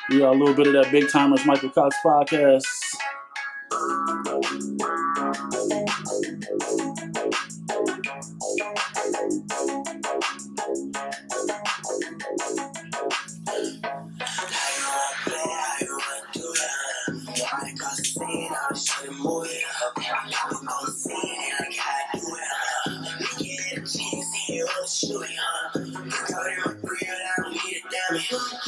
We got a little bit of that Big Timers Michael Cox podcast.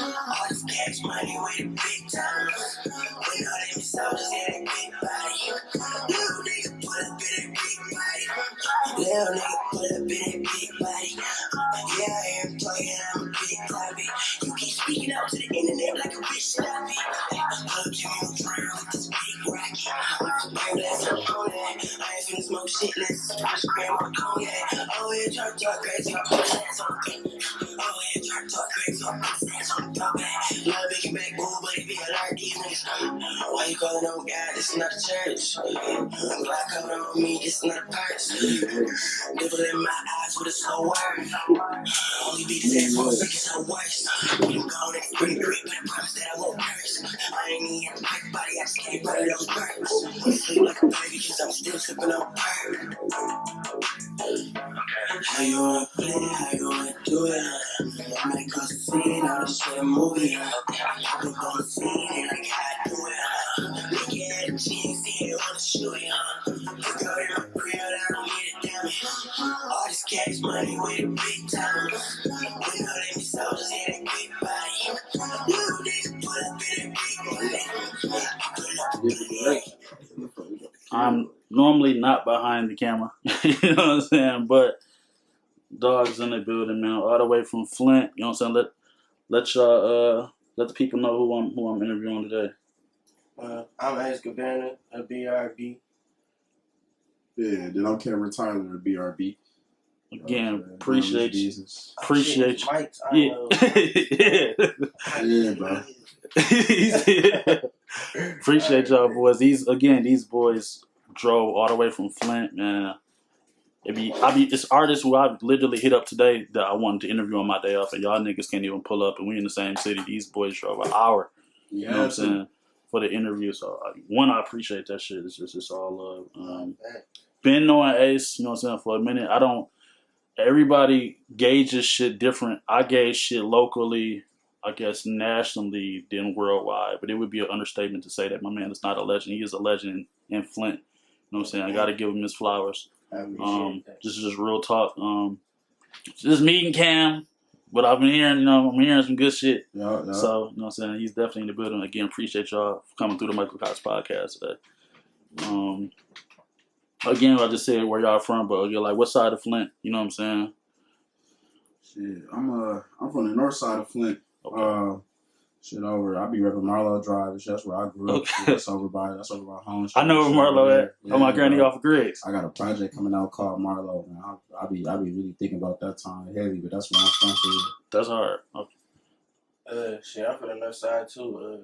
All this cash money with the big timers. We know them soldiers in that big body. Little nigga put up in that big body. Little nigga put up in that big body. Yeah, I hear him talking, I'm a big topic. You keep speaking out to the internet like a bitch sloppy. Put you on the ground with this big rocket. That's on that. I ain't finna smoke shit, let's smash grandma cognac. Oh, yeah, try to talk crazy, I'm putting ass on the thing. Oh, yeah, try to talk crazy, I'm putting ass on the top back. Love big back, boo, but it be a lot of these niggas. Why you calling on God? This is not a church. Black coat on me, this is not a purse. Devil in my eyes with a slow word. Only beat his ass for sick is her worst. We don't go next pretty quick, but I promise that I won't curse. I ain't even have a quick body, I just can't run those birds. I sleep like a baby because I'm still sipping on purr. How you wanna play, how you wanna do it? I might cause a scene, all this shit a movie. I'm gonna see it like how I do it. Nigga had a chance, he wanna shoot it. Look out in my crib, I don't need it, damn it. All this cash money with the big timers. We know them soldiers in that big body. Little niggas put up in that big money. I'm normally not behind the camera, you know what I'm saying? But dogs in the building, man, all the way from Flint. You know what I'm saying? Let y'all let the people know who I'm interviewing today. I'm Gabbana, a BRB. Yeah, then I'm Cameron Tyler, a BRB. Again, appreciate you. Yeah, bro. Appreciate y'all boys. These boys drove all the way from Flint, man. It's artists who I literally hit up today that I wanted to interview on my day off, and y'all niggas can't even pull up, and we in the same city. These boys drove an hour, you know what I'm saying, for the interview. So one, I appreciate that shit. It's all love. Been knowing Ace, you know what I'm saying, for a minute. Everybody gauges shit different. I gauge shit locally, I guess nationally, then worldwide. But it would be an understatement to say that my man is not a legend. He is a legend in Flint. You know what I'm saying? I got to give him his flowers. Just real talk. Just meeting Cam, but I've been hearing, I'm hearing some good shit. Yeah. So, you know what I'm saying? He's definitely in the building. Again, appreciate y'all for coming through the Michael Cox podcast today. Again, I just said where y'all from, but you're like, what side of Flint? You know what I'm saying? Shit, I'm from the north side of Flint. Okay. I be repping Marlowe Drive. That's where I grew up. Okay. That's over by home. I know where Marlowe at. Yeah, my granny off of Griggs. I got a project coming out called Marlowe, man. I be really thinking about that time heavy, but that's where I'm from. That's hard. Okay. I'm from the north side too.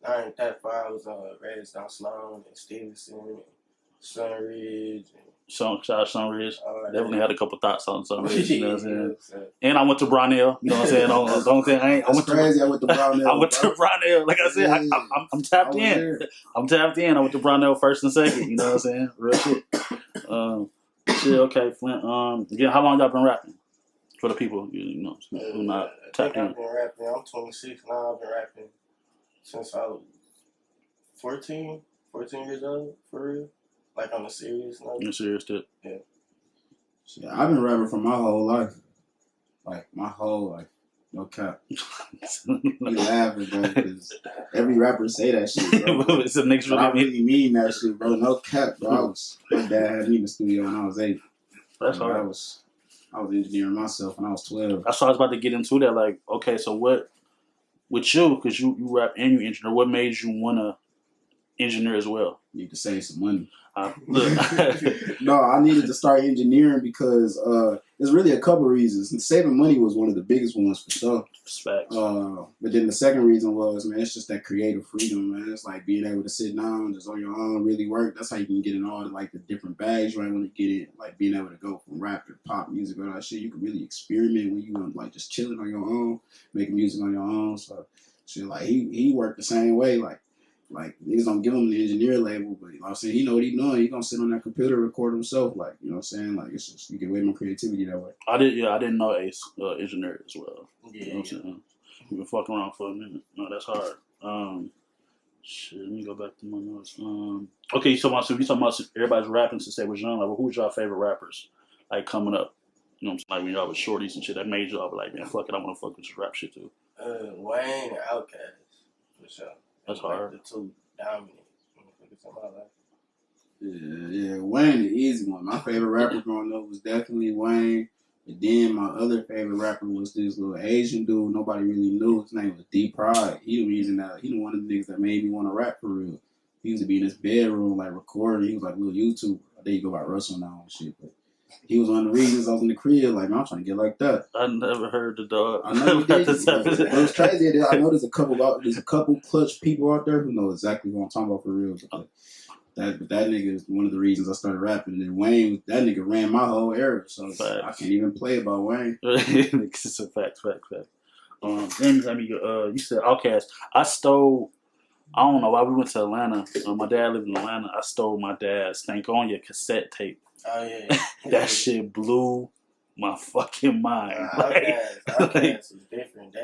I ain't that far. I was raised on Sloan and Stevenson and Sunridge. Shout out Sunridge. Definitely had a couple thoughts on Sunridge. You know what I'm saying? Yeah. And I went to Brownell. You know what I'm saying? I went to Brownell. I went to Brownell. Like I said, I'm tapped in. I'm tapped in. I went to Brownell first and second. You know what I'm saying? Real shit. Shit. Okay, Flint. Again, how long y'all been rapping? For the people, who not tapped in. I've been rapping. I'm 26 now. I've been rapping since I was 14 years old, for real. Like on a serious note. On a serious tip. Yeah. Shit, I've been rapping for my whole life. Like, my whole life. No cap. You laughing, bro, because every rapper say that shit, bro. It's the next I really mean that shit, bro. No cap, bro. My dad had me in the studio when I was 8. That's hard. I was engineering myself when I was 12. That's why I was about to get into that. Like, okay, so what, with you, because you rap and you engineer, what made you want to engineer as well. Need to save some money. Look. No, I needed to start engineering because there's really a couple reasons. And saving money was one of the biggest ones for sure. Facts. But then the second reason was, man, it's just that creative freedom, man. It's like being able to sit down, just on your own, really work. That's how you can get in all the, like, the different bags you might want to get in. Like being able to go from rap to pop music or that shit. You can really experiment when you like just chilling on your own, making music on your own. So shit, like he worked the same way, like niggas don't give him the engineer label, but I'm saying he know what he doing. He gonna sit on that computer, record himself, like, you know what I'm saying? Like, it's just, you get way more creativity that way. I didn't know Ace engineer as well. Yeah, you know what I'm saying? We've been fucking around for a minute. No, that's hard. Shit, let me go back to my notes. Okay, you talking about everybody's rapping since they was young. Like, well, who's your favorite rappers? Like coming up, you know what I'm saying? Like when y'all was shorties and shit, that made y'all be like, man, fuck it, I want to fuck with this rap shit too. Wayne and Outkast, for sure. That's hard. Like the two dominant motherfuckers in my life. Yeah, Wayne the easy one. My favorite rapper growing up was definitely Wayne. And then my other favorite rapper was this little Asian dude nobody really knew. His name was D Pride. He the reason that he was one of the niggas that made me want to rap for real. He used to be in his bedroom like recording. He was like a little YouTuber. There you go by Russell now and shit. But he was one of the reasons I was in the crib. Like, man, I'm trying to get like that. I never heard the dog. I know you did. It was crazy. I know there's a couple clutch people out there who know exactly what I'm talking about for real. But that nigga is one of the reasons I started rapping. And then Wayne, that nigga ran my whole era. So I can't even play about Wayne. It's a fact. Then you said Outkast. I don't know why we went to Atlanta. My dad lived in Atlanta. I stole my dad's Stankonia cassette tape. Oh, yeah. That shit blew my fucking mind. Outkast was different.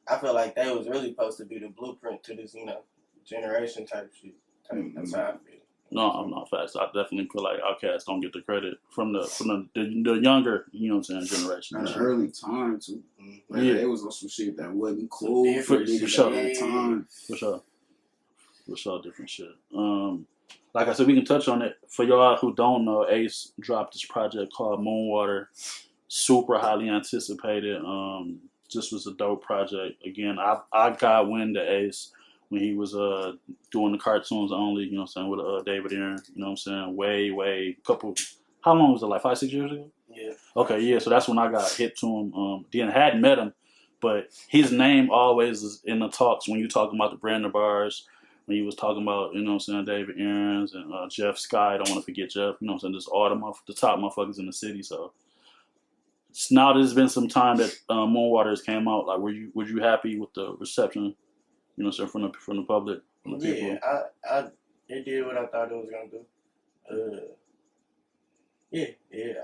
I feel like they was really supposed to be the blueprint to this, generation type shit. That's how I feel. No, I'm not fast. I definitely feel like Outkast don't get the credit from the younger, you know what I'm saying, generation. At an early time too. Like, yeah, it was on some shit that wasn't cool for sure. At that time. For sure, different shit. Like I said, we can touch on it. For y'all who don't know, Ace dropped this project called Moonwater. Super highly anticipated. Just was a dope project. Again, I got wind to Ace when he was doing the cartoons only, you know what I'm saying, with David Aaron, you know what I'm saying, way, how long was it, like 5-6 years ago? Yeah. Okay, yeah, so that's when I got hit to him. Then I hadn't met him, but his name always is in the talks when you talking about the Brandon Bars, when you was talking about, you know what I'm saying, David Aaron's and Jeff Sky, I don't want to forget Jeff, you know what I'm saying, just all the top motherfuckers in the city, so. Now there's been some time that Moonwaters came out, like, were you happy with the reception? You know, so from the public, from the people. It did what I thought it was gonna do.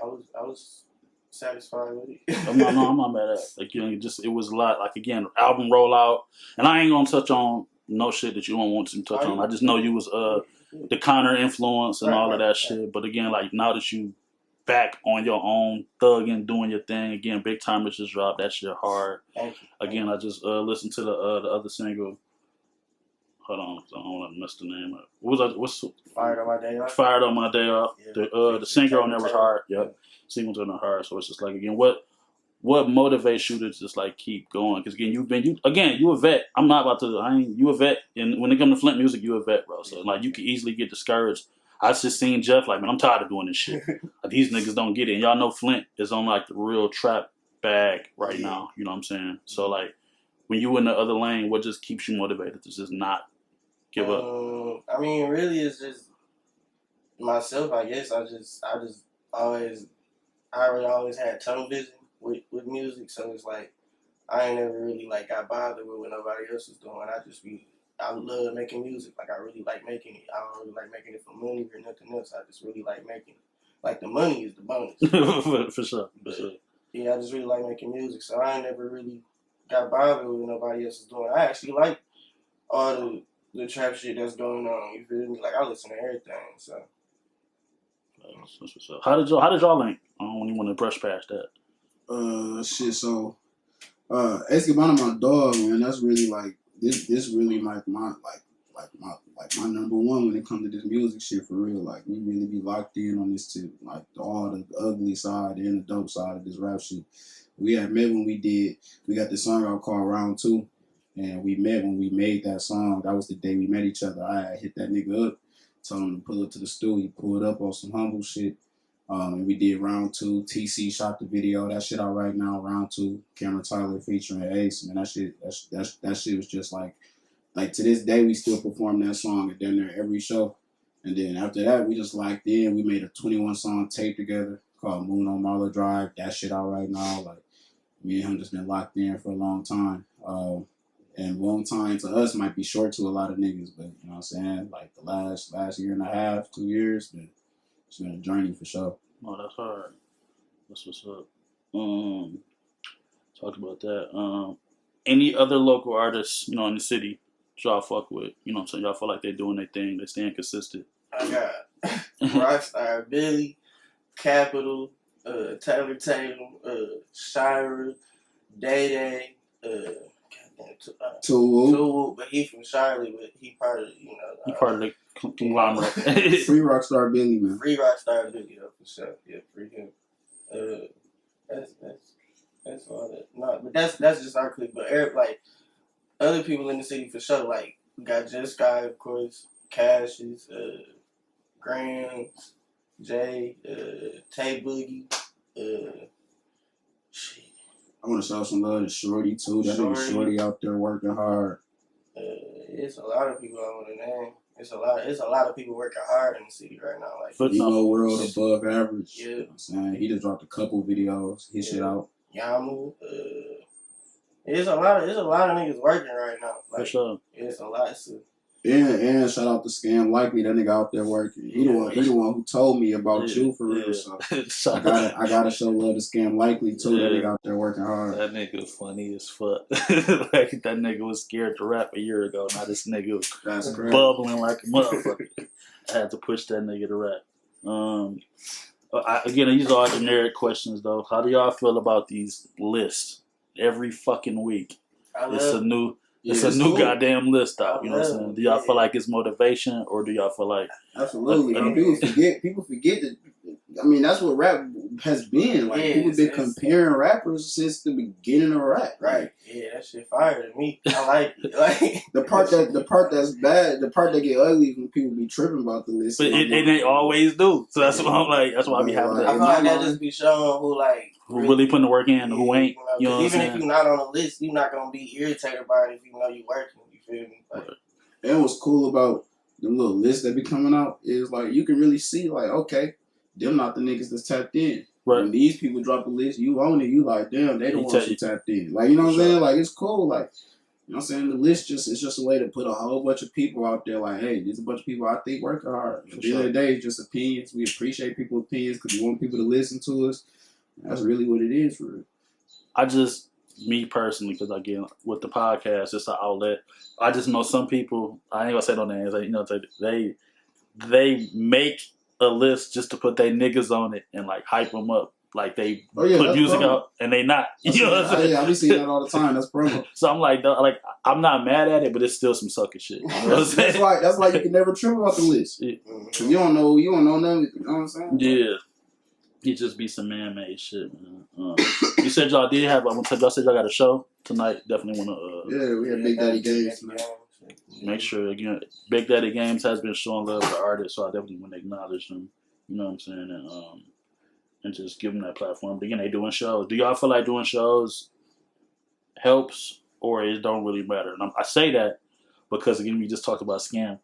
I was satisfied with it. I'm not mad at it. Like, it was a lot. Like, again, album rollout, and I ain't gonna touch on no shit that you don't want to touch on. I just know you was the counter influence and all of that shit. But again, like, now that you back on your own, thugging, doing your thing. Again, Big Timers just dropped. That shit hard. Thank you. Again, I just listened to the other single. Hold on, I don't want to mess the name up. What's Fired on My Day Off? Fired on My Day Off. Yeah. The single on there was hard. Yep. Singles on there hard. So it's just like, again, what motivates you to just like keep going? Because again, you a vet. I'm not about to. You a vet, and when it comes to Flint music, you a vet, bro. So like, you can easily get discouraged. I just seen Jeff like, man, I'm tired of doing this shit. Like, these niggas don't get it. And y'all know Flint is on like the real trap bag right now. You know what I'm saying? So like, when you in the other lane, what just keeps you motivated to just not give up? I mean, really, it's just myself. I guess I already always had tunnel vision with music. So it's like I ain't never really like got bothered with what nobody else was doing. I love making music. Like, I really like making it. I don't really like making it for money or nothing else. I just really like making it. Like, the money is the bonus. For sure. Yeah, I just really like making music. So I ain't never really got bothered with what nobody else is doing. I actually like all the trap shit that's going on. You feel me? Like, I listen to everything. So. How did y'all link? I don't even want to brush past that. Shit. So, Ace Gabbana, my dog, man. That's really like. This really like my number one when it comes to this music shit for real. Like, we really be locked in on this too. Like, all the ugly side and the dope side of this rap shit. We had met when we got this song out called Round 2. And we met when we made that song. That was the day we met each other. I hit that nigga up, told him to pull up to the studio. He pulled up on some humble shit. And we did round 2. TC shot the video. That shit out right now. Round 2. Cameron Tyler featuring Ace. Man, that shit was just like to this day we still perform that song at damn near every show. And then after that we just locked in. We made a 21 song tape together called Moon on Marla Drive. That shit out right now. Like me and him just been locked in for a long time. And long time to us might be short to a lot of niggas, but you know what I'm saying? Like the last year and a half, 2 years, but it's been a journey for sure. Oh, that's hard. That's what's up. Talked about that. Any other local artists, you know, in the city, y'all fuck with? You know what I'm saying? Y'all feel like they're doing their thing, they staying consistent. I got Rockstar Billy, Capital, Taylor Tatum, Shira, Day Day, Tool, but he from Charlotte, but he part of He part of the conglomerate. Free Rockstar Billy, man. Free Rockstar Billy, though, for sure. Yeah, free him. That's all that. No, but that's just our clique. But like other people in the city for sure. Like we got Just Guy, of course, Cassius, Grams, Jay, Tay Boogie, shit. I want to show some love to Shorty too. That nigga Shorty out there working hard. It's a lot of people I want to name. It's a lot of people working hard in the city right now. Like Emo World above average. Yeah. You know what I'm saying? He just dropped a couple videos. His shit out. Yamu. It's a lot of niggas working right now. Like, For sure. It's a lot. And shout out to Scam Likely, that nigga out there working. He the one who told me about you for real. So I gotta show love to Scam Likely too. That nigga out there working hard. That nigga funny as fuck. Like that nigga was scared to rap a year ago. Now this nigga That's crazy. Bubbling like a motherfucker. I had to push that nigga to rap. Again, these are all generic questions though. How do y'all feel about these lists every fucking week? It's a new cool. Goddamn list out. You know what I'm saying? Do y'all feel like it's motivation, or do y'all feel like absolutely? People forget that. I mean, that's what rap has been. Like people been comparing rappers since the beginning of rap. Right? Yeah, that shit fire to me. I like it. Like the part that's bad, the part that get ugly is when people be tripping about the list. But they always do. So that's why I'm like. That's why I be having. I feel like that just be showing who really putting the work in and who ain't. You know what I'm saying? Even if you're not on the list, you're not gonna be irritated by it if you know you working. You feel me? Like, and what's cool about the little lists that be coming out is like you can really see like, okay, them not the niggas that's tapped in. Right. When these people drop a list, you own it. You like, damn, they don't want you tapped in. Like, you know what I'm saying? Like, it's cool. Like, you know what I'm saying? The list it's just a way to put a whole bunch of people out there. Like, hey, there's a bunch of people I think working hard. At the end of the day, it's just opinions. We appreciate people's opinions because we want people to listen to us. That's really what it is for real. Me personally, because again, with the podcast, it's an outlet. I just know some people, I ain't gonna say no names, you know, they make a list just to put their niggas on it and like hype them up. Like they put music promo out and they not. You know what I'm saying? Yeah, I be seeing that all the time. That's promo. So I'm like I'm not mad at it, but it's still some sucker shit. You know what I'm saying? That's why you can never trip about the list. Yeah. You don't know nothing. You know what I'm saying? Yeah. It just be some man-made shit, man. You said y'all did have. Y'all said y'all got a show tonight. Definitely want to. Yeah, we had Big Daddy Games tonight. Make sure again, Big Daddy Games has been showing love to artists, so I definitely want to acknowledge them. You know what I'm saying, and just give them that platform. But again, they doing shows. Do y'all feel like doing shows helps, or it don't really matter? And I say that because again, we just talked about Scam.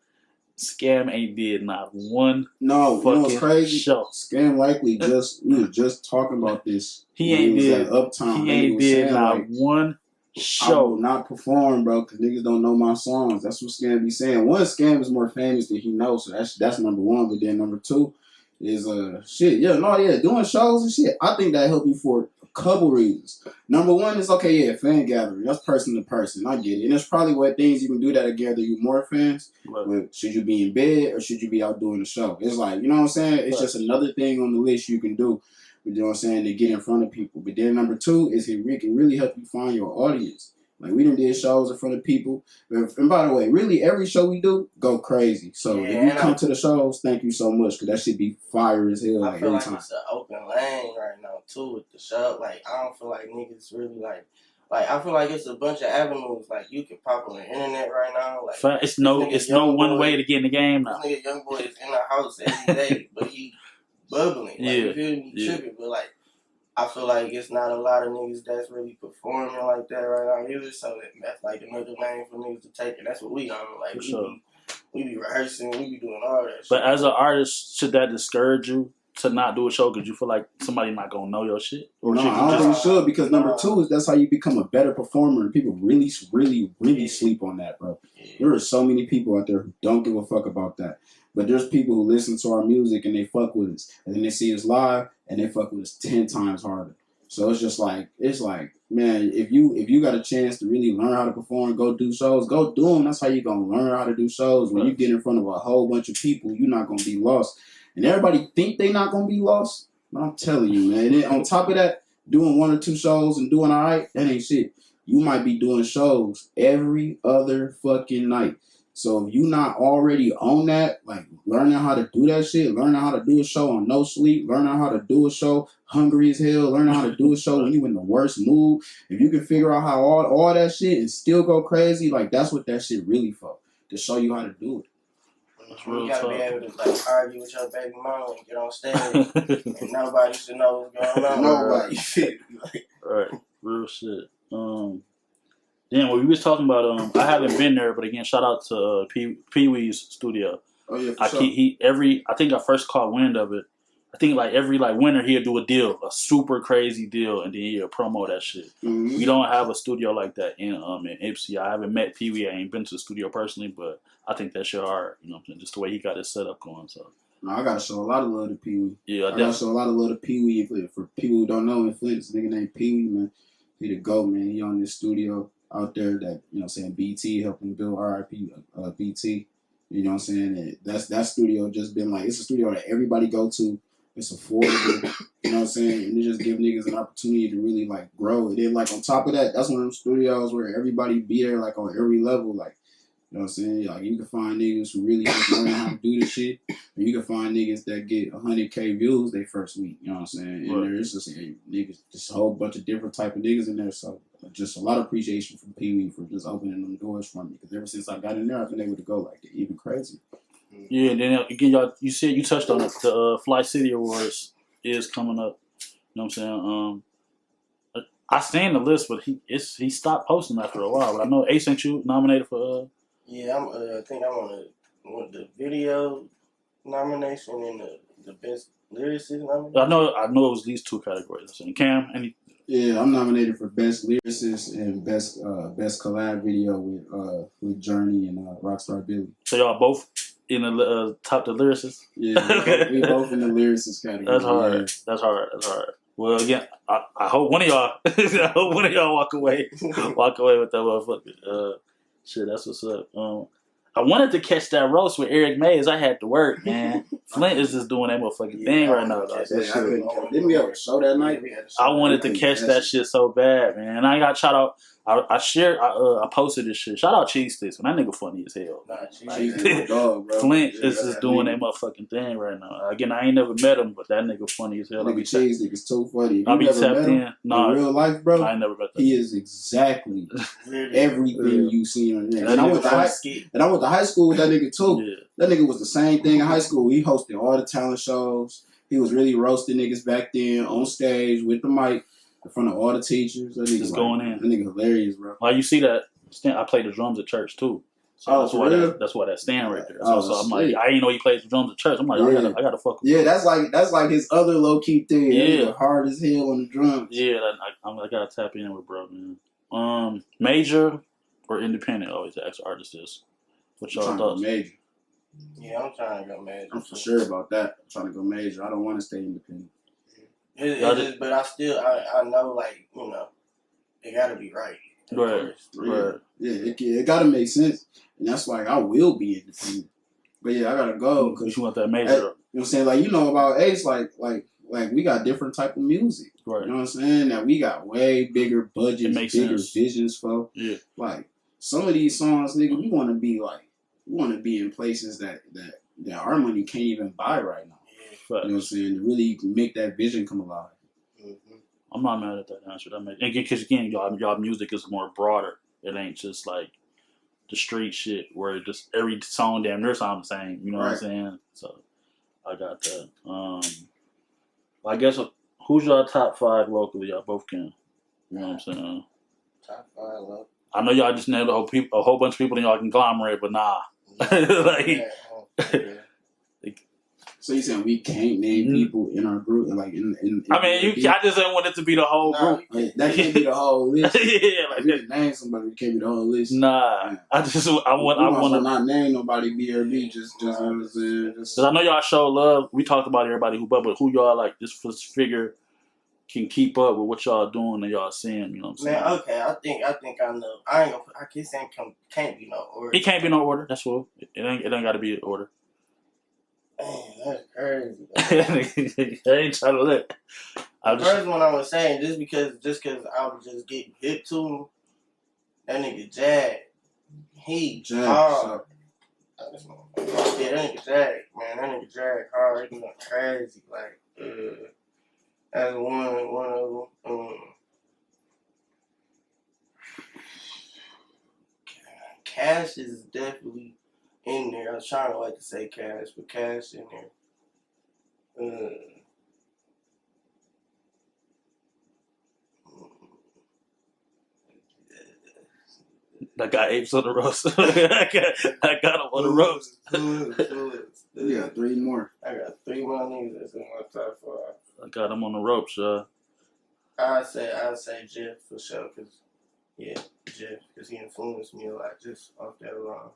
Scam ain't did not one fucking crazy show. Scam Likely we were just talking about this. He ain't did Uptown. He ain't did not one show. I will not perform, bro, because niggas don't know my songs. That's what Scam be saying. One, Scam is more famous than he knows, so that's number one. But then number two is doing shows and shit. I think that help you for a couple reasons. Number one is fan gathering. That's person to person. I get it. And there's probably things you can do that gather you more fans. Right. But should you be in bed or should you be out doing the show? It's like, you know what I'm saying? It's just another thing on the list you can do. You know what I'm saying? To get in front of people. But then number two is it can really help you find your audience. Like, we done did shows in front of people. And by the way, really, every show we do, go crazy. So, if you come to the shows, thank you so much, because that should be fire as hell. I feel like it's an open lane right now, too, with the show. Like, I don't feel like niggas really, like, Like, I feel like it's a bunch of avenues. Like, you can pop on the internet right now. Like, it's no one way to get in the game now. This nigga young boy is in the house every day, but he bubbling. Like, you feel me? Tripping. But, like, I feel like it's not a lot of niggas that's really performing like that right now either. So that's like another lane for niggas to take, and that's what we on. Like, we be rehearsing, we be doing all that shit. But as an artist, should that discourage you to not do a show because you feel like somebody not gonna know your shit? Or no, I don't think it should, because number two is that's how you become a better performer, and people really sleep on that, bro. Yeah. There are so many people out there who don't give a fuck about that. But there's people who listen to our music and they fuck with us, and then they see us live and they fuck with us 10 times harder. So it's like, man, if you got a chance to really learn how to perform, go do shows, go do them. That's how you gonna learn how to do shows. When you get in front of a whole bunch of people, you're not gonna be lost. And everybody think they not gonna be lost, but I'm telling you, man. And then on top of that, doing 1 or 2 shows and doing all right, that ain't shit. You might be doing shows every other fucking night. So if you not already on that, like learning how to do that shit, learning how to do a show on no sleep, learning how to do a show hungry as hell, learning how to do a show when you in the worst mood, if you can figure out how all that shit and still go crazy, like that's what that shit really for, to show you how to do it. You gotta be able to like argue with your baby mama and get on stage, and nobody should know what's going on. Nobody. Right, real shit. Then when we was talking about, I haven't been there, but again, shout out to Pee Wee's studio. Oh yeah, for sure. I think I first caught wind of it. I think like every winter he'll do a deal, a super crazy deal, and then he'll promo that shit. Mm-hmm. We don't have a studio like that in Ipsy. I haven't met Pee Wee. I ain't been to the studio personally, but I think that shit hard. You know what I'm saying? Just the way he got his setup going. So. No, I gotta show a lot of love to Pee Wee. Yeah, I gotta show a lot of love to Pee Wee. For people who don't know, in Flint, this nigga named Pee Wee, man. He the GOAT, man. He on this studio out there that, you know what I'm saying, BT helping build RIP BT. You know what I'm saying? And that studio just been like, it's a studio that everybody go to. It's affordable. You know what I'm saying? And it just give niggas an opportunity to really like grow. And then like on top of that, that's one of them studios where everybody be there like on every level. Like, you know what I'm saying? Like you can find niggas who really just learn how to do this shit. And you can find niggas that get 100K views their first week. You know what I'm saying? And there's just niggas, just a whole bunch of different type of niggas in there. So just a lot of appreciation from Pee Wee for just opening them doors for me. Because ever since I got in there, I've been able to go like even crazy. Yeah, and then again, y'all, you said you touched on it. The Fly City Awards is coming up. You know what I'm saying? I seen the list, but he stopped posting after a while. But I know Ace ain't you nominated for. Yeah, I think I'm on the video nomination and the best lyricist nomination. I know it was these 2 categories. So Cam, any? Yeah, I'm nominated for best lyricist and best collab video with Journey and Rockstar Billy. So y'all both in the top the lyricists? Yeah, we both in the lyricist category. That's hard. Yeah. That's hard. Well, again, I hope one of y'all walk away with that motherfucker. Shit, that's what's up. I wanted to catch that roast with Eric Mays. I had to work, man. Flint is just doing that motherfucking thing right now. Didn't we have a show that night? I wanted to catch that shit so bad, man. And I got shout out. I posted this shit. Shout out Cheese Sticks. Man, that nigga funny as hell. Dog, bro. Flint is just doing that motherfucking thing right now. Again, I ain't never met him, but that nigga funny as hell. Nigga Cheese Sticks is too funny. I be tapped in. No, in real life, bro. I ain't never met that. He is exactly everything you see on there. And I went to high school with that nigga too. Yeah. That nigga was the same thing in high school. He hosted all the talent shows. He was really roasting niggas back then on stage with the mic in front of all the teachers. That nigga just going in. That nigga hilarious, bro. Well, you see that? I played the drums at church too. So that's why that stand right there. So I'm like, I didn't know he plays the drums at church. I'm like, I gotta fuck with him. That's like his other low key thing. Yeah, hard as hell on the drums. Yeah, I gotta tap in with bro, man. Major or independent? Always ask artists this. What y'all thoughts? Major. Yeah, I'm trying to go major. I'm for sure about that. I'm trying to go major. I don't want to stay independent. But I know, like, you know, it gotta be right. Right. Yeah, it gotta make sense. And that's like, I will be independent. But yeah, I gotta go. Because you want that major. You know what I'm saying? Like, you know about Ace, like we got different type of music. Right. You know what I'm saying? That we got way bigger budgets, bigger visions for. Yeah. Like, some of these songs, nigga, we want to be in places that our money can't even buy right now. Yeah. You know what I'm saying? To really make that vision come alive. Mm-hmm. I'm not mad at that answer. That makes, and because again, y'all music is more broader. It ain't just like the street shit where just every song damn near sound the same. You know what I'm saying? So I got that. I guess who's your top 5 locally? Y'all both can. You know what I'm saying? Top 5 local. I know y'all just named a whole bunch of people in y'all conglomerate, but nah. So you saying we can't name people in our group, like in I mean, I just didn't want it to be the whole group. Like, that can't be the whole list. Yeah, like we just name somebody, it can't be the whole list. Nah, I want to not name nobody BRB. Just because I know y'all show love. We talked about everybody but who y'all like just figure can keep up with what y'all doing and y'all seeing. You know what I'm saying? Man, okay, I think I know. I can't say can't be no order. It can't be no order. That's what it ain't got to be an order. Man, that's crazy. I ain't trying to let. The first one I was saying, just because I was just getting hip to him, that nigga Jag, he hard. Yeah, that nigga Jag, man, that nigga Jag hard. He went crazy, like, that's one of them. Cash is definitely in there. I was trying to to say Cash, but Cash in there. I got apes on the roast. I got them on the roast. You got 3 more. I got 3 more niggas that's in my top 5. I got them on the ropes, y'all. I'd say Jeff for sure, Jeff, because he influenced me a lot just off that alone.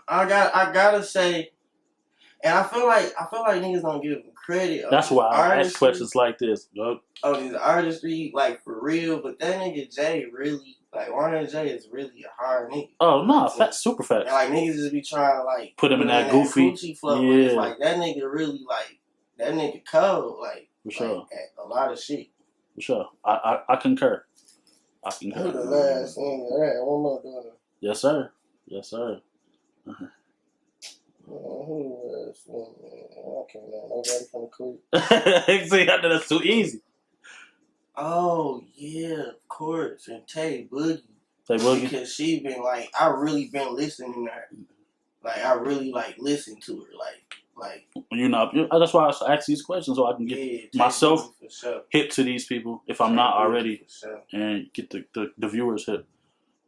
I gotta say, and I feel like niggas don't give him credit. That's why I ask questions like this. His artistry, like for real, but that nigga Jay really, like Warner Jay is really a hard nigga. Oh no, super fast. And like niggas just be trying to like put him in that goofy Gucci flow. Yeah. It's like that nigga really like that nigga cold, like for sure. Like, at a lot of shit. For sure. I concur. Who the last thing? Alright, one more doing it. Yes, sir. Yes, sir. Who was I can't know nobody from Cleveland. See, I know that's too easy. Oh yeah, of course. And Tay Boogie. Because she been like, I really been listening to her. Like I really like listened to her. Like you know, that's why I ask these questions so I can get myself hip to these people if I'm not already, and get the viewers hip.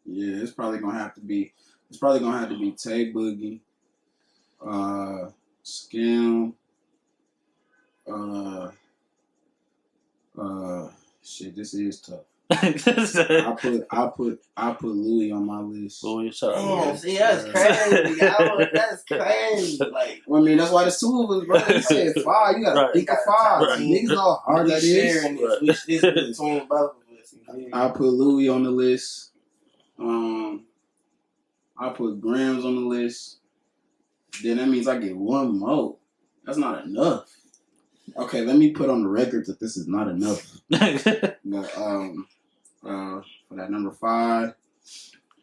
Yeah, it's probably gonna have to be Tay Boogie, Scam, shit, this is tough. I put Louis on my list. Louis, shut up. Damn, see, that's crazy. That's crazy. Like, I mean, that's why there's 2 of us, bro. You said 5. You gotta think of 5. Right. Niggas know how hard that is. This between both of us. I put Louis on the list. I put Grams on the list. Then that means I get 1 more. That's not enough. Okay, let me put on the record that this is not enough. But for that number 5,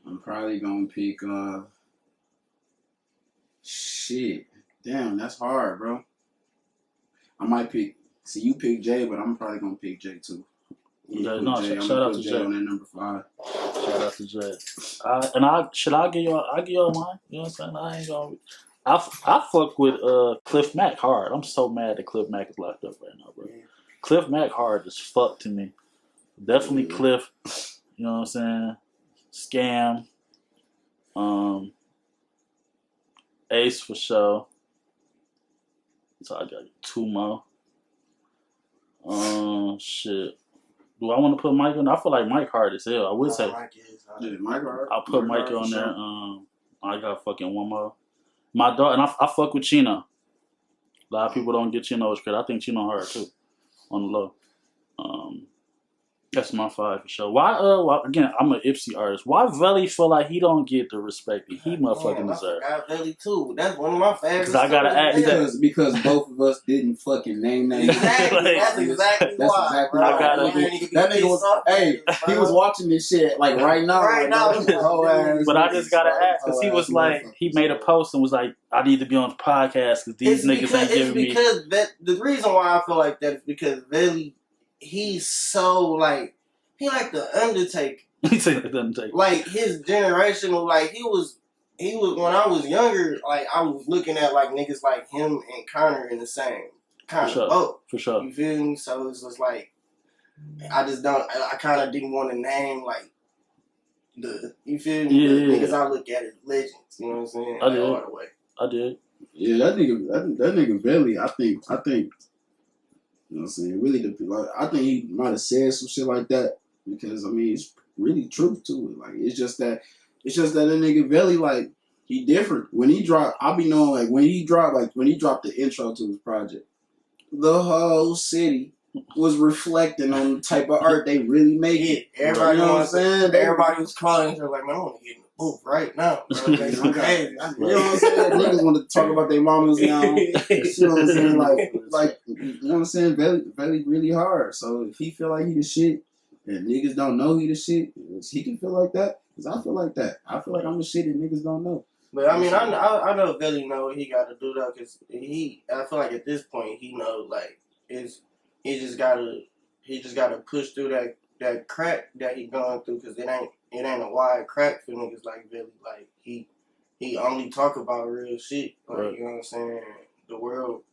I'm probably gonna pick shit. Damn, that's hard, bro. I might pick. See, you pick Jay, but I'm probably gonna pick Jay too. Shout out to Jay on that number 5. Shout out to Jay. I give y'all mine? You know what I'm saying? I ain't gonna. I fuck with Cliff Mack hard. I'm so mad that Cliff Mack is locked up right now, bro. Yeah. Cliff Mack hard as fuck to me. Definitely Cliff. You know what I'm saying? Scam. Ace for sure. So I got 2 more. Shit. Do I want to put Mike on? I feel like Mike hard as hell. I would say. Mike hard. I'll put Mike on there. Sure. I got fucking 1 more. My dog, and I fuck with Chino. A lot of people don't get Chino's credit. I think Chino hard too, on the low. That's my 5 for sure. Why, again, I'm an Ipsy artist. Why Velly feel like he don't get the respect that he motherfucking deserves? I forgot Velly too. That's one of my favorites. Because I gotta ask that. Because both of us didn't fucking name that. Exactly. Like, that's exactly why. Right. I gotta that nigga was, hey, he was watching this shit like right now. Right now. But I just gotta ask, because he was like, he made a post and was like, I need to be on the podcast because these niggas ain't giving me. The reason why I feel like that is because Velly, he's so like, he like the Undertaker. He's like the Undertaker. Like his generation, like he was when I was younger. Like I was looking at like niggas like him and Connor in the same kind of boat. For sure. You feel me? So it's just like I kind of didn't want to name like you feel me? Yeah. Niggas I look at as legends. You know what I'm saying? I did. All the way. I did. Yeah, that nigga Belly, I think, you know what I'm saying, really, like, I think he might have said some shit like that because, I mean, it's really truth to it. Like, it's just that nigga Belly, like, he different. When he dropped, I be knowing, like, when he dropped the intro to his project, the whole city was reflecting on the type of art they really make it. Everybody, you know what I'm saying? Everybody was calling her like, man, I want to get in the booth right now. Bro. You know what I'm saying? Niggas want to talk about their mamas now. You know what I'm saying? Like, you know what I'm saying? Belly really hard. So if he feel like he the shit and niggas don't know he the shit, he can feel like that. Because I feel like that. I feel like I'm the shit and niggas don't know. But I mean, I know Belly know what he got to do though, because I feel like at this point he knows like he just gotta push through that crack that he going through, because it ain't a wide crack for niggas like Belly. Like he only talk about real shit. Like, right. You know what I'm saying? The world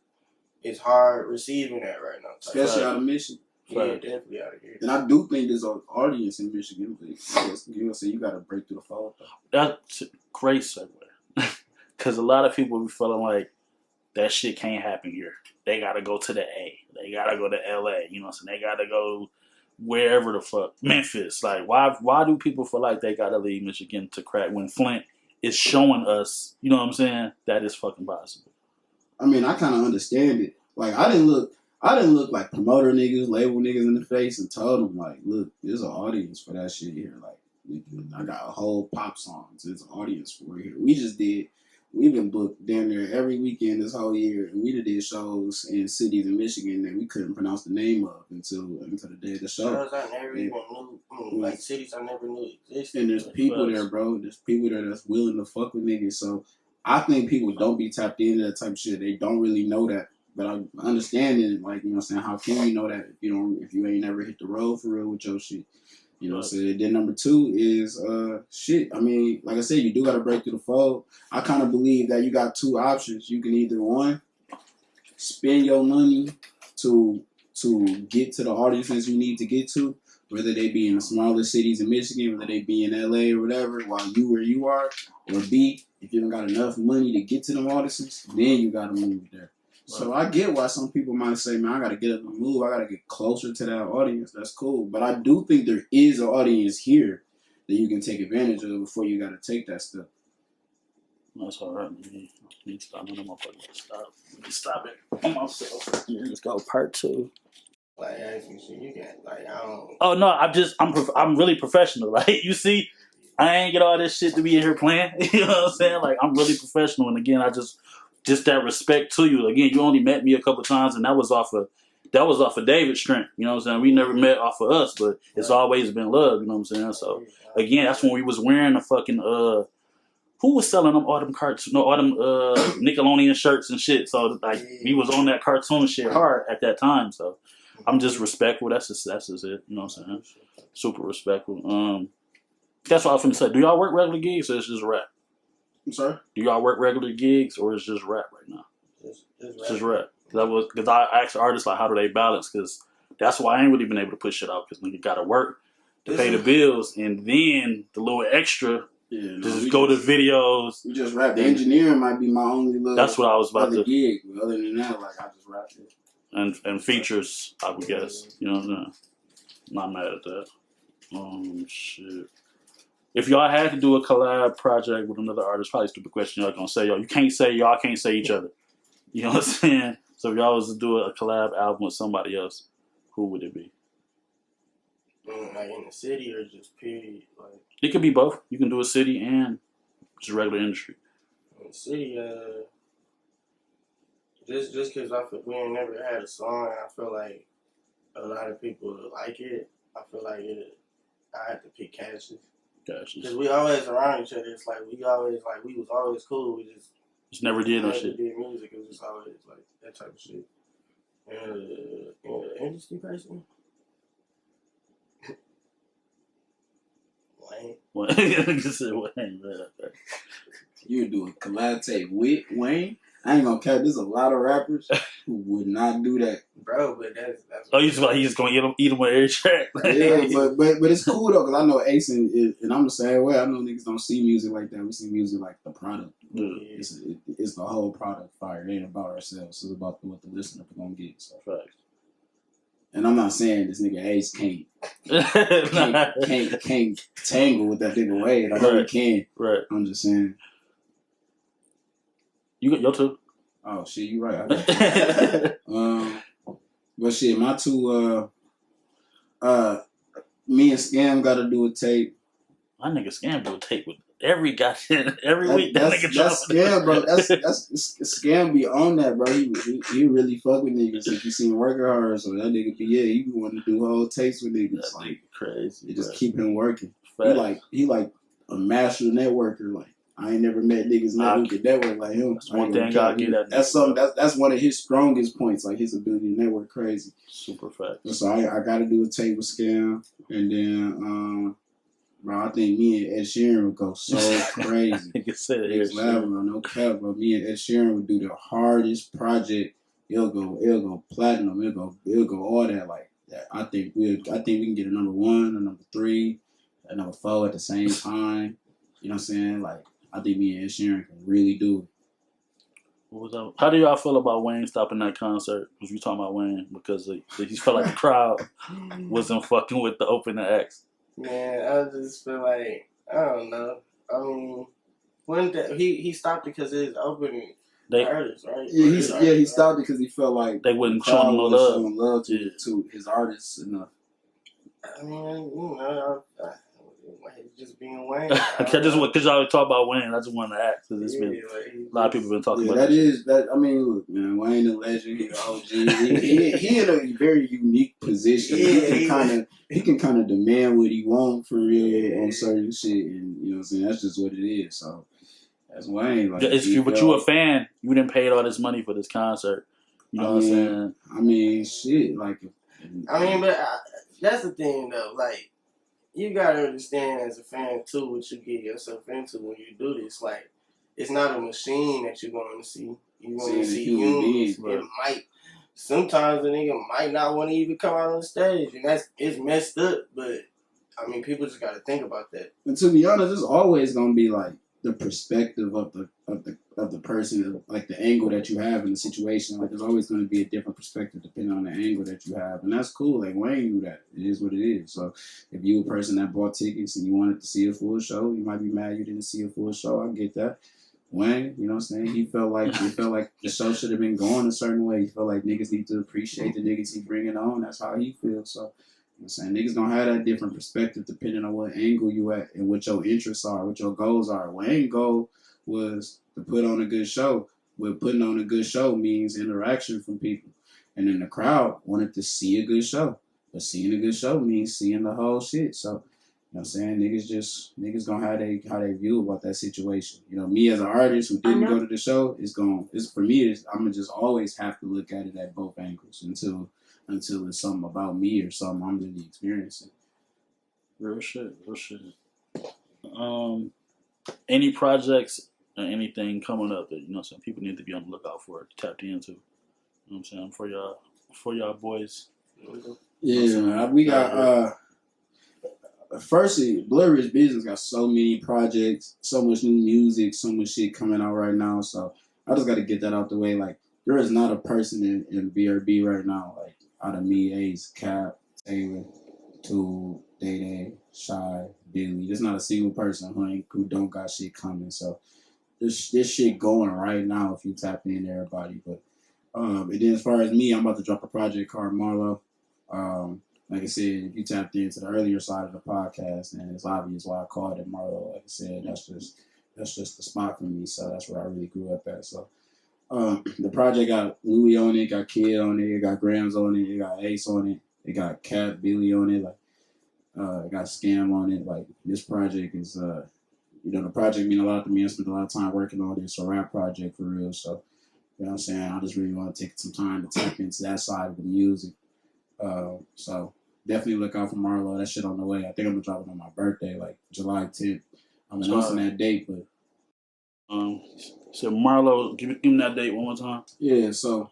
is hard receiving that right now, especially out of Michigan. Yeah, definitely out of here. And I do think there's an audience in Michigan. But you know, so you got to break through the fall. That's a great segue. Because a lot of people be feeling like that shit can't happen here. They got to go to the A. They got to go to LA. You know what I'm saying? They got to go wherever the fuck. Memphis. Like, why do people feel like they got to leave Michigan to crack when Flint is showing us, you know what I'm saying, that is fucking possible? I mean, I kind of understand it. Like, I didn't look like promoter niggas, label niggas in the face and told them, like, look, there's an audience for that shit here. Like, I got a whole pop songs. There's an audience for it here. We've been booked damn near every weekend this whole year, and we did shows in cities in Michigan that we couldn't pronounce the name of until the day of the show. Shows I never even knew, like cities I never knew existed. And there's people there, bro. There's people there that's willing to fuck with niggas. So I think people don't be tapped into that type of shit. They don't really know that. But I understand it, like, you know what I'm saying, how can you know that if you ain't never hit the road for real with your shit? You know what I'm saying? Then number 2 is shit. I mean, like I said, you do gotta break through the fold. I kinda believe that you got 2 options. You can either, one, spend your money to get to the audiences you need to get to, whether they be in the smaller cities in Michigan, whether they be in LA or whatever, while you where you are, or B, if you don't got enough money to get to them audiences, then you gotta move there. So I get why some people might say, man, I got to get up and move. I got to get closer to that audience. That's cool. But I do think there is an audience here that you can take advantage of before you got to take that step. That's all right. You need to stop. Stop it on myself. Yeah, let's go. Part 2. Like, asking shit, you got, like, I don't... Oh, no, I'm really professional. Like, you see, I ain't get all this shit to be in here playing. You know what I'm saying? Like, I'm really professional. And again, just that respect to you. Again, you only met me a couple times, and that was off of David's strength. You know what I'm saying? We never met off of us, but it's always been love. You know what I'm saying? So again, that's when we was wearing the fucking who was selling them autumn cartoon, Nickelodeon shirts and shit. So like we was on that cartoon shit hard at that time. So I'm just respectful. That's just it. You know what I'm saying? Super respectful. That's what I was finna say. Do y'all work regular gigs or it's just rap? I'm sorry? Do y'all work regular gigs or is just rap right now? Just rap. Because I asked artists, like, how do they balance? Because that's why I ain't really been able to put shit out. Because nigga got to work to pay the bills. And then the little extra, just go to videos. We just rap. The engineering might be my only little that's what I was about to gig. But other than that, like, I just rap it. And features, I would guess. You know what I'm saying? Not mad at that. Shit. If y'all had to do a collab project with another artist, probably a stupid question y'all gonna say. Y'all can't say each other. You know what I'm saying? So if y'all was to do a collab album with somebody else, who would it be? Like in the city or just period? Like It could be both. You can do a city and just regular industry. in the city, just because I feel we ain't never had a song, and I feel like a lot of people like it. I feel like I have to pick Cassius. Because we always around each other. It's like we was always cool. We just never did no shit. Did music. It was just always like that type of shit. And industry person. Wayne. Wayne. You do a collab tape with Wayne? I ain't gonna care. There's a lot of rappers who would not do that, bro. But that's oh, he's just gonna eat him with every track. Yeah, but it's cool though, cause I know Ace and I'm the same way. I know niggas don't see music like that. We see music like the product. Yeah. It's the whole product fire. It ain't about ourselves. It's about what the listener gonna get. So. Facts. And I'm not saying this nigga Ace can't tangle with that nigga Wade. I know he can. Right. I'm just saying. You got your two. Oh shit, you right. But shit, my two me and Scam gotta do a tape. My nigga Scam do a tape with every week. That's Scam, bro. That's Scam be on that, bro. He really fuck with niggas. If you seen working hard, so that nigga be he be wanting to do whole tapes with niggas. That's like crazy. It just keep him working. Fact. He like a master networker. Like I ain't never met niggas who can network like him. That's one thing I get at. That's something. That's one of his strongest points. Like his ability to network crazy. Super fact. So I got to do a tape with Scam, and then bro, I think me and Ed Sheeran would go so crazy. Next level, no cap, bro. Me and Ed Sheeran would do the hardest project. It'll go platinum. It'll go all that like that. I think we can get a number 1, a number 3, a number 4 at the same time. You know what I'm saying? Like I think me and Ed Sheeran can really do it. What was that? How do y'all feel about Wayne stopping that concert? Because we talking about Wayne because he felt like the crowd wasn't fucking with the opening acts. Man, I just feel like I don't know. I mean, he stopped because of his opening artists, right? Yeah, he stopped because he felt like they wouldn't show him no love to his artists enough. I mean, just being Wayne. Because y'all talk about Wayne, I just wanted to ask because a lot of people been talking about that. I mean, look, man, Wayne a legend. He OG. he in a very unique position. He can kind of demand what he want for real on certain shit, and you know what I'm saying. That's just what it is. So that's Wayne. Like, but you a fan, you didn't pay all this money for this concert. You know what I'm saying? I mean, shit. Like, but that's the thing though. Like, you gotta understand as a fan too what you get yourself into when you do this. Like, it's not a machine that you're going to see. You're going to see humans. It sometimes a nigga might not want to even come out on the stage, and it's messed up. But I mean, people just got to think about that. And to be honest, it's always gonna be like the perspective of the person, like the angle that you have in the situation. Like there's always going to be a different perspective depending on the angle that you have, and that's cool. Like Wayne knew that. It is what it is. So if you a person that bought tickets and you wanted to see a full show, you might be mad you didn't see a full show. I get that. Wayne, you know what I'm saying? He felt like the show should have been going a certain way. He felt like niggas need to appreciate the niggas he bringing on. That's how he feels. So. You know what I'm saying? Niggas gonna have that different perspective depending on what angle you at and what your interests are, what your goals are. Wayne's goal was to put on a good show. What putting on a good show means interaction from people. And then the crowd wanted to see a good show. But seeing a good show means seeing the whole shit. So, you know what I'm saying? Niggas gonna have how they view about that situation. You know, me as an artist who didn't go to the show, I'm gonna just always have to look at it at both angles until it's something about me or something I'm really experiencing. Real shit. Any projects or anything coming up that, you know what I'm saying, people need to be on the lookout for, tapped into. You know what I'm saying? For y'all boys. Yeah, man. We got firstly, Blurry's business got so many projects, so much new music, so much shit coming out right now. So I just gotta get that out the way. Like there is not a person in BRB right now, like out of me, Ace, Cap, Taylor, Tool, Day, Shy, Billy. There's not a single person who don't got shit coming. So this shit going right now if you tap in everybody. But and then as far as me, I'm about to drop a project called Marlo. like I said, if you tapped into the earlier side of the podcast, then it's obvious why I called it Marlo. Like I said, that's just the spot for me. So that's where I really grew up at. So the project got Louis on it, got Kid on it, it got Grams on it, it got Ace on it, it got Cat Billy on it, like it got Scam on it. Like this project is the project mean a lot to me. I spent a lot of time working on it. It's a rap project for real. So you know what I'm saying? I just really want to take some time to tap into that side of the music. So definitely look out for Marlo. That shit on the way. I think I'm gonna drop it on my birthday, like July 10th. I'm announcing that date, but so Marlo, give him that date one more time. Yeah, so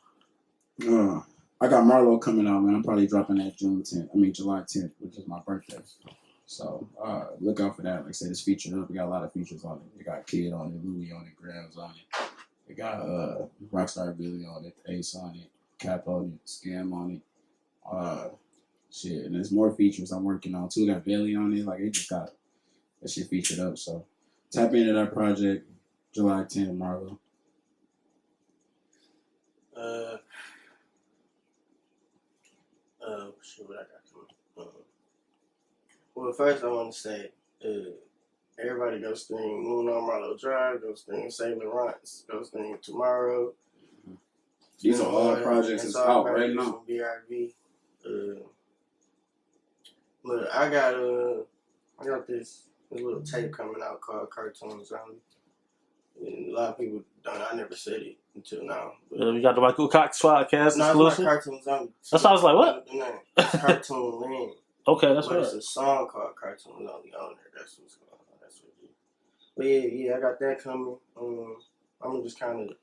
I got Marlo coming out, man. I'm probably dropping that July 10th, which is my birthday. So look out for that. Like I said, it's featured up. We got a lot of features on it. We got Kid on it, Louis on it, Grams on it. We got Rockstar Billy on it, Ace on it, Cap on it, Scam on it. Shit, and there's more features I'm working on too. Got Bailey on it. Like it just got that shit featured up. So tap into that project, July 10th, Marlo. Shit, what I got coming. Well, first I want to say, everybody go stream Moon on Marlo Drive, go stream Saint Laurent's, go stream Tomorrow. These are all projects that's out right now. BRV. Look, I got this little tape coming out called Cartoons Only. And a lot of people don't. I never said it until now. We got the Michael Cox podcast no, exclusive. It's not Cartoons Only. That's why I was like, what? It's Cartoon Land. Okay, that's right. right. It's a song called Cartoons Only on there. That's what's going on. That's what it is. But yeah, I got that coming. I'm gonna just kind of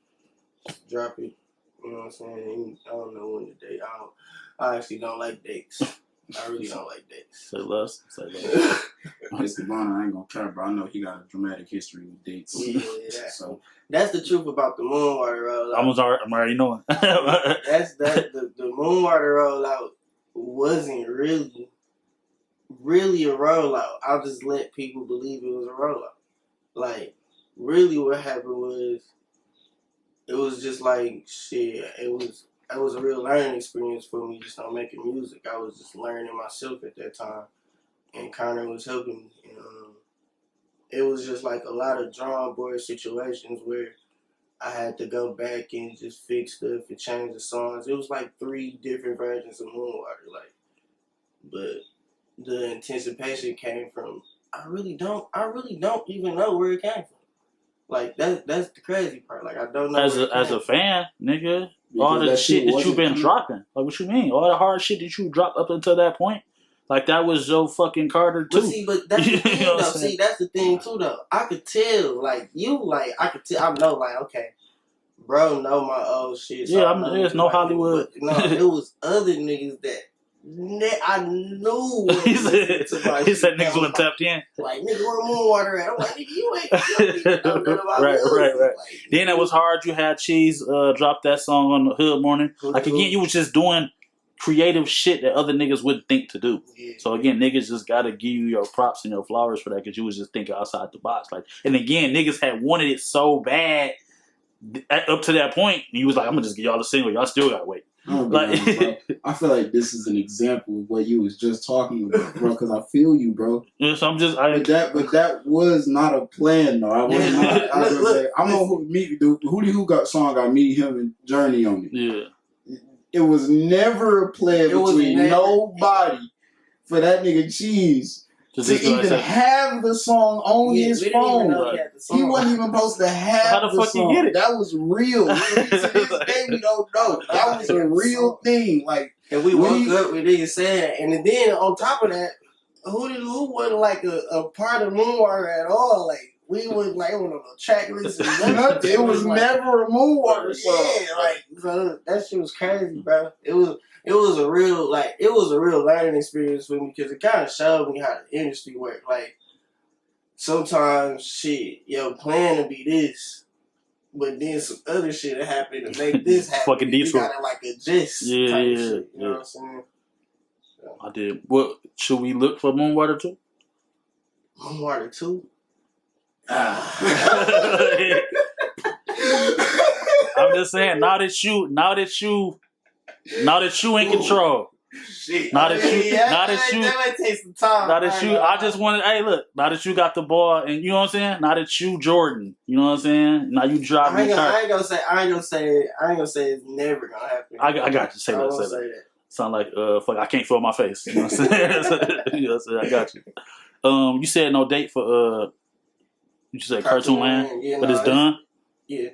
drop it. You know what I'm saying? I don't know when the date. I actually don't like dates. I really don't like dates. Say less. Say less. Mr. Gabbana, I ain't gonna care, bro. I know he got a dramatic history with dates. Yeah, so that's the truth about the Moonwater rollout. I'm already knowing. The Moonwater rollout wasn't really a rollout. I'll just let people believe it was a rollout. Like, really what happened was, it was just like, shit, it was a real learning experience for me just on making music. I was just learning myself at that time. And Connor was helping me. It was just like a lot of drawing board situations where I had to go back and just fix stuff and change the songs. It was like 3 different versions of Moonwater. But the anticipation came from, I really don't even know where it came from. Like that's the crazy part. Like I don't know. As a fan, nigga, all the shit that you've been dropping. Like what you mean? All the hard shit that you dropped up until that point. Like that was Joe fucking Carter too. But that's the thing though. That's the thing too though. I could tell, I could tell. I know, okay, bro, know my old shit. So yeah, there's no Hollywood. No, it was other niggas that I knew. He said niggas would have tapped in. Like, nigga, where Moonwater at? I'm like, nigga, you ain't know nothing about right. Like, then it was hard. You had Cheese drop that song on the Hood Morning. Like again, you was just doing creative shit that other niggas wouldn't think to do. Yeah. So again, niggas just gotta give you your props and your flowers for that because you was just thinking outside the box. Like, and again, niggas had wanted it so bad up to that point. And you was like, I'm gonna just give y'all a single. Y'all still gotta wait. Like, I feel like this is an example of what you was just talking about, bro. Because I feel you, bro. Yeah, so I'm just. But that was not a plan, though. I was not. I was gonna say, I'm gonna meet the Who Got song got me, him, and Journey on it. Yeah. It was never a plan between nobody for that nigga Cheese to even have the song on his phone. He wasn't even supposed to have the song. Get it? That was real. To this day, we don't know. That was a real thing. Like, and we woke up with niggas saying, and then on top of that, who wasn't like a part of Moonwater at all? Like, we was like on a track list. It was never a Moonwater song. Yeah, so that shit was crazy, bro. It was a real learning experience for me because it kind of showed me how the industry works. Like, sometimes shit, plan to be this, but then some other shit that happened to make this happen. Fucking detour. You gotta adjust. Shit, you know what I'm saying? So. I did. What should we look for Moonwater 2? Moonwater 2? I'm just saying, now that you in control, Shit. Now that you, That might take some time. I just wanted. Hey, look. Now that you got the ball, and you know what I'm saying. Now that you Jordan, you know what I'm saying. Now you driving. I ain't gonna say it's never gonna happen. I got you. Say that. Sound like fuck. I can't feel my face. You know what I'm saying. You know what I'm saying. I got you. You said no date for you said Cartoon Land, yeah, but it's done. Yeah,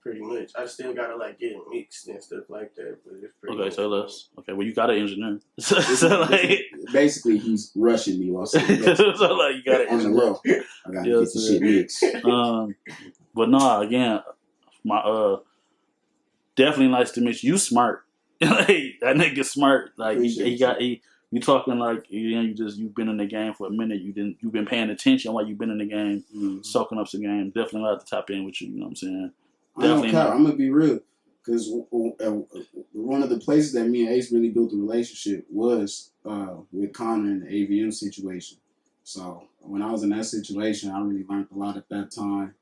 pretty much. I still gotta like get it mixed and stuff like that, but it's pretty. Okay, so let's. Okay, well you got an engineer. So like, basically he's rushing me while saying so like you got an on the engineer. road. I gotta get the shit mixed. But no, again, my definitely nice to meet you. You smart. Like, that nigga smart. Like you talking like you've been in the game for a minute. You've been paying attention while you've been in the game, soaking up the game. Definitely have to tap in with you. You know what I'm saying? Definitely. I'm gonna be real, because one of the places that me and Ace really built a relationship was with Connor in the AVM situation. So when I was in that situation, I really learned a lot at that time.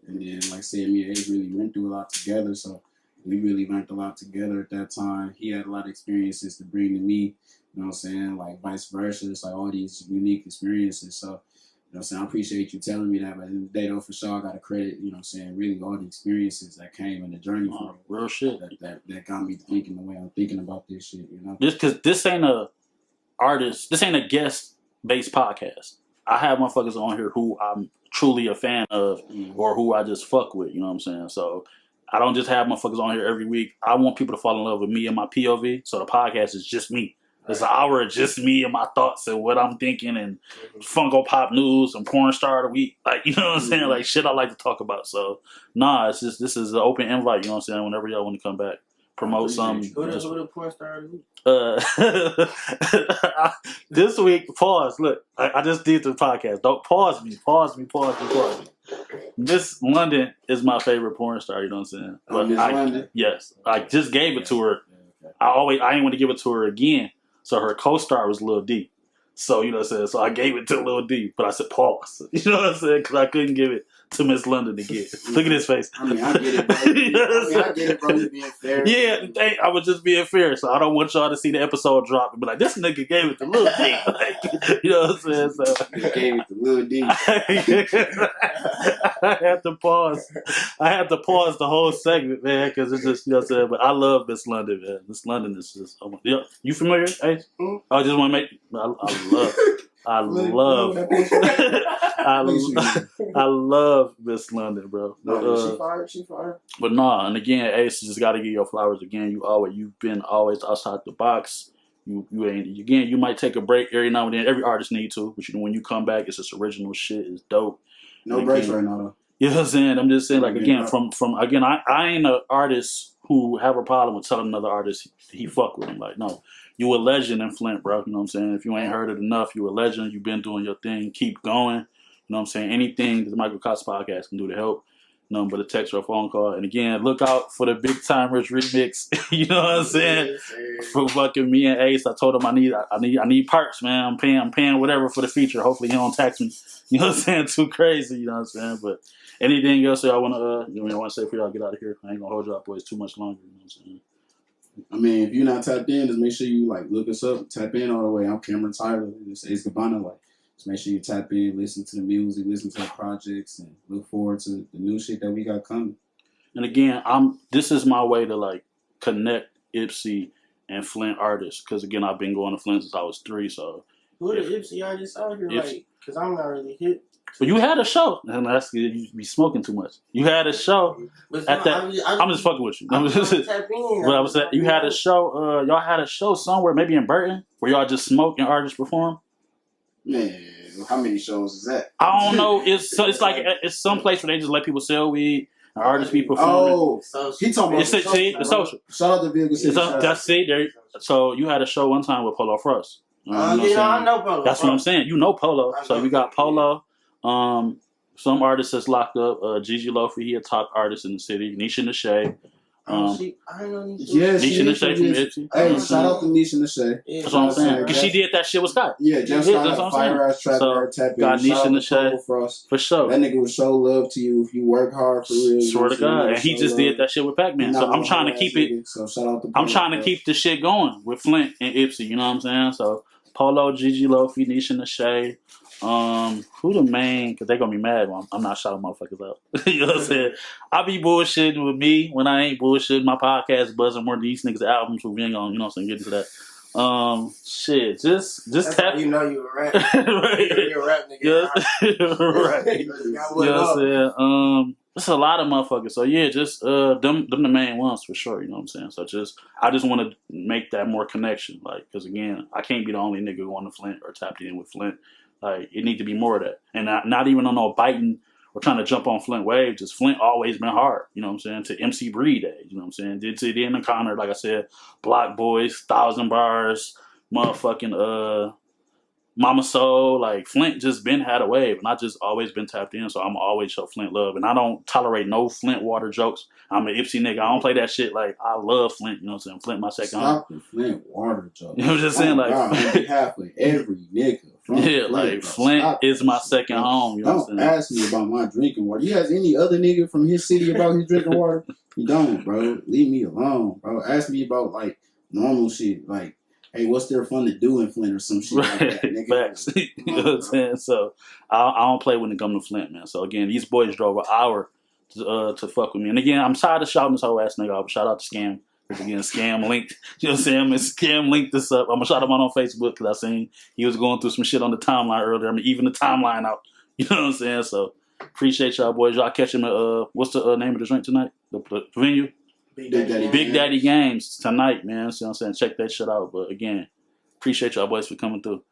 And then, like I said, me and Ace really went through a lot together. So we really learned a lot together at that time. He had a lot of experiences to bring to me. You know what I'm saying? Like vice versa. It's like all these unique experiences. So, you know what I'm saying? I appreciate you telling me that. But at the end of the day, though, for sure, I got to credit, you know what I'm saying, really all the experiences that came in the journey for me. Real shit. That got me thinking the way I'm thinking about this shit, you know? Because this ain't a artist, this ain't a guest-based podcast. I have motherfuckers on here who I'm truly a fan of or who I just fuck with, you know what I'm saying? So I don't just have motherfuckers on here every week. I want people to fall in love with me and my POV. So the podcast is just me. It's an hour of just me and my thoughts and what I'm thinking and Funko Pop news and porn star of the week. Like, you know what I'm saying? Like, shit I like to talk about. So, nah, it's just, this is an open invite, you know what I'm saying? Whenever y'all want to come back, promote something. Who the porn star of the week? This week, pause. Look, I just did the podcast. Don't pause me. Miss London is my favorite porn star, you know what I'm saying? Miss London? Yes. I just gave it to her. I didn't want to give it to her again. So her co-star was Lil D. So, you know what I'm saying? So I gave it to Lil D, but I said pause. You know what I'm saying? Because I couldn't give it to Miss London again. Look at his face. I mean, I get it, bro. I get it, bro. You being fair. Yeah, I was just being fair. So I don't want y'all to see the episode drop and be like, this nigga gave it to Lil D. Like, you know what I'm saying? So he gave it to Lil D. I had to pause the whole segment, man, because it's just, you know what I'm saying? But I love Miss London, man. Miss London is just, you familiar, Ace? I just want to make, I love Miss London, bro. She fired. But nah, and again, Ace, just got to give your flowers again. You've been always outside the box. You might take a break every now and then. Every artist need to, but when you come back, it's just original shit. It's dope. No breaks right now, though. You know what I'm saying? I'm just saying, like, again, from again, I ain't an artist who have a problem with telling another artist he fuck with him. Like, no, you a legend in Flint, bro. You know what I'm saying? If you ain't heard it enough, you a legend. You've been doing your thing. Keep going. You know what I'm saying? Anything that the Michael Cox podcast can do to help. Nothing but a text or a phone call. And again, look out for the Big Timers remix. You know what I'm saying? For fucking me and Ace. I told him I need parts, man. I'm paying whatever for the feature. Hopefully he don't tax me. You know what I'm saying? Too crazy. You know what I'm saying? But anything else y'all wanna say for y'all get out of here? I ain't gonna hold y'all boys too much longer. You know what I'm saying? I mean, if you're not tapped in, just make sure you like look us up, tap in all the way. I'm Cameron Tyler. This is Gabbana. Like, just make sure you tap in, listen to the music, listen to the projects, and look forward to the new shit that we got coming. And again, this is my way to like connect Ipsy and Flint artists, because again, I've been going to Flint since I was 3. So who the Ipsy artists out here? Like, because I'm not really hit. But you had a show, and that's you be smoking too much. You had a show at that. I'm just fucking with you. You had a show. Y'all had a show somewhere, maybe in Burton, where y'all just smoke and artists perform. Man, how many shows is that? I don't know. It's like it's some place where they just let people sell weed and artists be performing. Oh, he talking about the social. Shout out to Vehicle City. That's it. So you had a show one time with Polo Frost. I know Polo. That's what I'm saying. You know Polo. So we got Polo. Some artists that's locked up. Gigi Lofi, he a top artist in the city. Nisha Nashay. I don't know. Yeah, Nisha and Shay from Ipsy. Hey, shout out to Nisha and Shay. Yeah, That's what I'm saying. Because she did that shit with Scott. Yeah, Jeff Scott had a fire ass trap So, her tap in. got Nisha and Shay. For sure. That nigga will show love to you if you work hard for real. Swear to God. And he just did that shit with Pac-Man. So I'm trying to keep it. So shout out to I'm trying to keep the shit going with Flint and Ipsy. You know what I'm saying? So Polo, Gigi Lofi, Nisha and Shay. Who the main? Because they gonna be mad when I'm not shouting motherfuckers out. You know what I'm saying? I be bullshitting with me when I ain't bullshitting. My podcast buzzing more than these niggas' albums, so we ain't gonna, you know what I'm saying, get into that. Shit, just that's tap. You know you a rap. Right. You're a rap nigga. Right. You know what I'm saying? There's a lot of motherfuckers. So yeah, just them the main ones for sure. You know what I'm saying? So I just want to make that more connection, like, because again, I can't be the only nigga going to Flint or tapped in with Flint. Like, it need to be more of that, and not even on no biting or trying to jump on Flint wave. Just Flint always been hard. You know what I'm saying? To MC Breed days. You know what I'm saying? Did to the end of Connor, like I said, Block Boys, 1,000 Bars, motherfucking Mama Soul. Like, Flint just been had a wave, and I just always been tapped in. So I'm always show Flint love, and I don't tolerate no Flint water jokes. I'm an Ipsy nigga. I don't play that shit. Like, I love Flint. You know what I'm saying? Flint my second home. Stop the Flint water jokes. You know what I'm just saying? Like, halfway every nigga. Yeah, like Flint is my second home. You know what I'm saying? Don't ask me about my drinking water. You ask any other nigga from his city about his drinking water? You don't, bro. Leave me alone, bro. Ask me about like normal shit, like, hey, what's there fun to do in Flint or some shit like that, nigga? Facts. You know what I'm saying? So I don't play when it comes to Flint, man. So again, these boys drove an hour to fuck with me. And again, I'm tired of shouting this whole ass nigga out. Shout out to Scam. Because again, Scam linked. You know what I'm saying? Scam linked this up. I'm going to shout him out on Facebook because I seen he was going through some shit on the timeline earlier. I mean, even the timeline out. You know what I'm saying? So appreciate y'all boys. Y'all catch him at, what's the name of the drink tonight? The venue? Big Daddy Games tonight, man. See what I'm saying? Check that shit out. But again, appreciate y'all boys for coming through.